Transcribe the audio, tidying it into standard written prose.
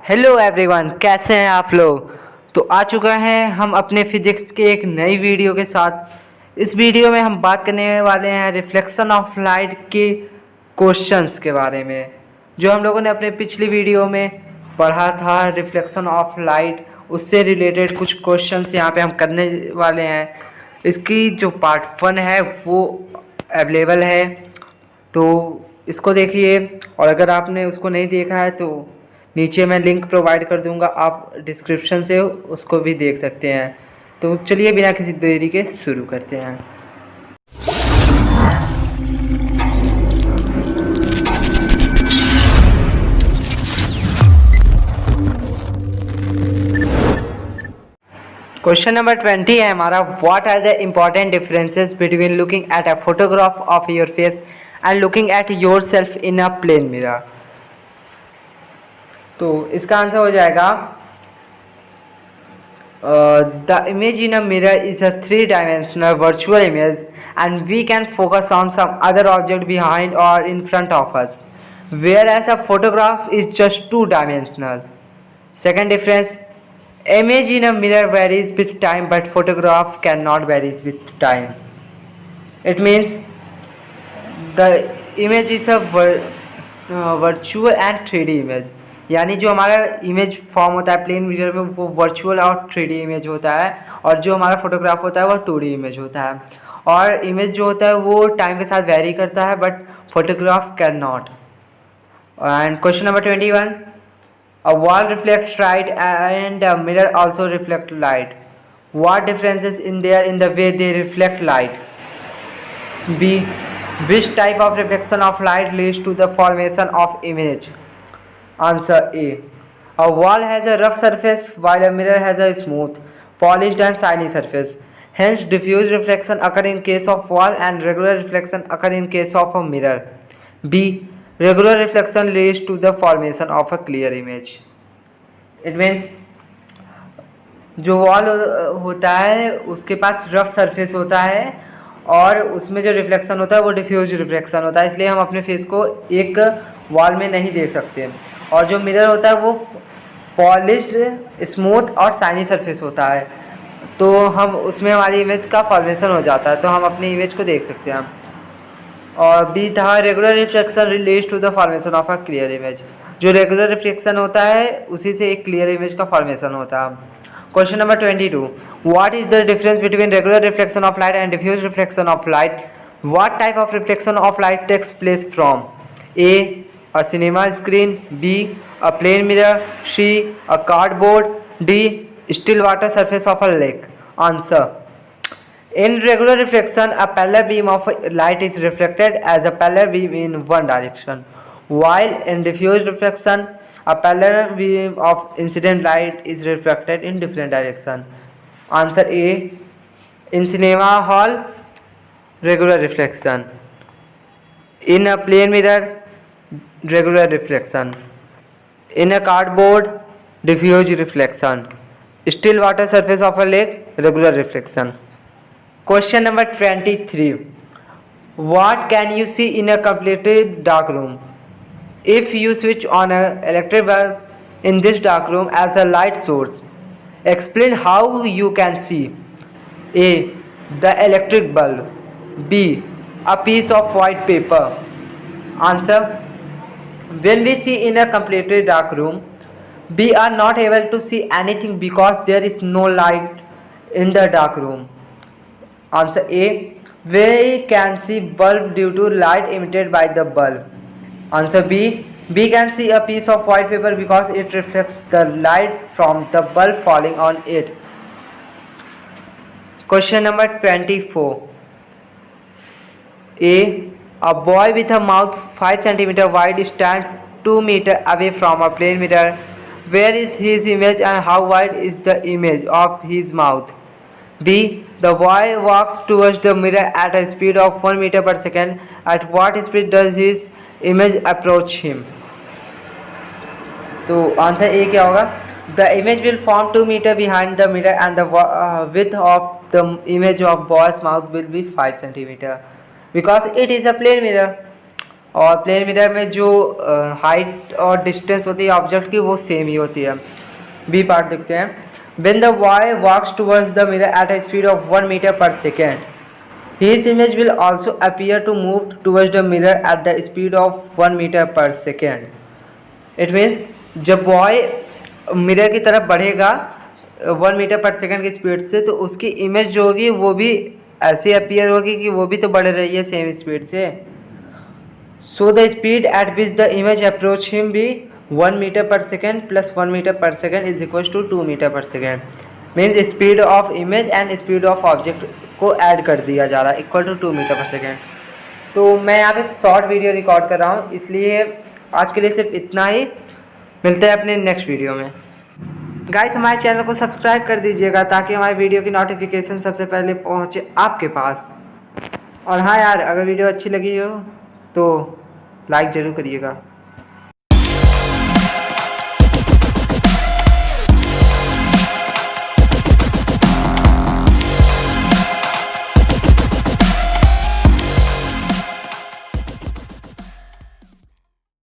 Hello everyone, कैसे हैं आप लोग। तो आ चुका है हम अपने फिजिक्स के एक नई वीडियो के साथ। इस वीडियो में हम बात करने वाले हैं रिफ्लेक्शन ऑफ लाइट के क्वेश्चंस के बारे में, जो हम लोगों ने अपने पिछली वीडियो में पढ़ा था। रिफ्लेक्शन ऑफ लाइट, उससे रिलेटेड कुछ क्वेश्चंस यहाँ पे हम करने वाले हैं। इसकी जो पार्ट 1 है वो अवेलेबल है, तो इसको देखिए। और अगर आपने उसको नहीं देखा है तो नीचे मैं लिंक प्रोवाइड कर दूंगा, आप डिस्क्रिप्शन से उसको भी देख सकते हैं। तो चलिए बिना किसी देरी के शुरू करते हैं। क्वेश्चन नंबर 20 है हमारा, what are the important differences between looking at a photograph of your face and looking at your self in a plane mirror. तो इसका आंसर हो जाएगा the image in a mirror is a 3-dimensional virtual image and we can focus on some other object behind or in front of us, whereas a photograph is just 2-dimensional. Second difference, image in a mirror varies with time but photograph cannot vary with time. It means the image is a virtual and 3D image, यानी जो हमारा image form होता है plane mirror में वो virtual और 3D image होता है, और जो हमारा फोटोग्राफ होता है वो 2D इमेज होता है। और इमेज जो होता है वो टाइम के साथ वेरी करता है but photograph can not. And question number 21, a wall reflects light and a mirror also reflect light, what differences in there in the way they reflect light. B, which type of reflection of light leads to the formation of image? Answer A. A wall has a rough surface while a mirror has a smooth, polished and shiny surface. Hence, diffuse reflection occur in case of wall and regular reflection occur in case of a mirror. B. Regular reflection leads to the formation of a clear image. It means जो wall होता है उसके पास rough surface होता है और उसमें जो reflection होता है वो डिफ्यूज रिफ्लेक्शन होता है, इसलिए हम अपने फेस को एक वॉल में नहीं देख सकते। और जो मिरर होता है वो पॉलिश्ड, स्मूथ और शाइनी सरफेस होता है, तो हम उसमें हमारी इमेज का फॉर्मेशन हो जाता है, तो हम अपनी इमेज को देख सकते हैं। और बी था, regular reflection relates to the formation of a clear image. जो रेगुलर रिफ्लेक्शन होता है उसी से एक क्लियर इमेज का फॉर्मेशन होता है। Question number 22, what is the difference between regular reflection of light and diffuse reflection of light. What type of reflection of light takes place from A, a cinema screen, B, a plane mirror, C, a cardboard, D, still water surface of a lake. Answer, in regular reflection a parallel beam of light is reflected as a parallel beam in one direction, while in diffuse reflection a parallel beam of incident light is reflected in different direction. Answer A, in cinema hall regular reflection, in a plane mirror regular reflection, in a cardboard diffuse reflection, still water surface of a lake regular reflection. Question number 23, what can you see in a completely dark room? If you switch on an electric bulb in this dark room as a light source, explain how you can see. A, the electric bulb. B, a piece of white paper. Answer, when we see in a completely dark room, we are not able to see anything because there is no light in the dark room. Answer A, we can see bulb due to light emitted by the bulb. Answer B, we can see a piece of white paper because it reflects the light from the bulb falling on it. Question number 24, A boy with a mouth 5 cm wide stands 2 meters away from a plane mirror. Where is his image and how wide is the image of his mouth? B, the boy walks towards the mirror at a speed of 1 meter per second. At what speed does his image approach him? तो answer A क्या होगा? The image will form 2 meters behind the mirror and the width of the image of boy's mouth will be 5 cm because it is a plane mirror. और plane mirror में जो height और distance होती है object की वो same ही होती है। बी पार्ट देखते हैं। When the boy walks towards the mirror at a speed of 1 meter per second, his image will also appear to move towards the mirror at the speed of 1 meter per second. It means जब boy mirror की तरफ बढ़ेगा 1 metre per second की speed से, तो उसकी image जो होगी वो भी ऐसे अपीयर होगी कि वो भी तो बढ़ रही है सेम स्पीड से। So the speed at which the image approach him B 1 metre per second plus 1 metre per second is equal to 2 metre per second. Means speed of image and speed of object को add कर दिया जा रहा है equal to 2 metre per second. तो मैं यहाँ पे शॉर्ट वीडियो रिकॉर्ड कर रहा हूँ, इसलिए आज के लिए सिर्फ इतना ही। मिलते हैं अपने नेक्स्ट वीडियो में। गाइस हमारे चैनल को सब्सक्राइब कर दीजिएगा ताकि हमारे वीडियो की नोटिफिकेशन सबसे पहले पहुँचे आपके पास। और हाँ यार, अगर वीडियो अच्छी लगी हो तो लाइक ज़रूर करिएगा।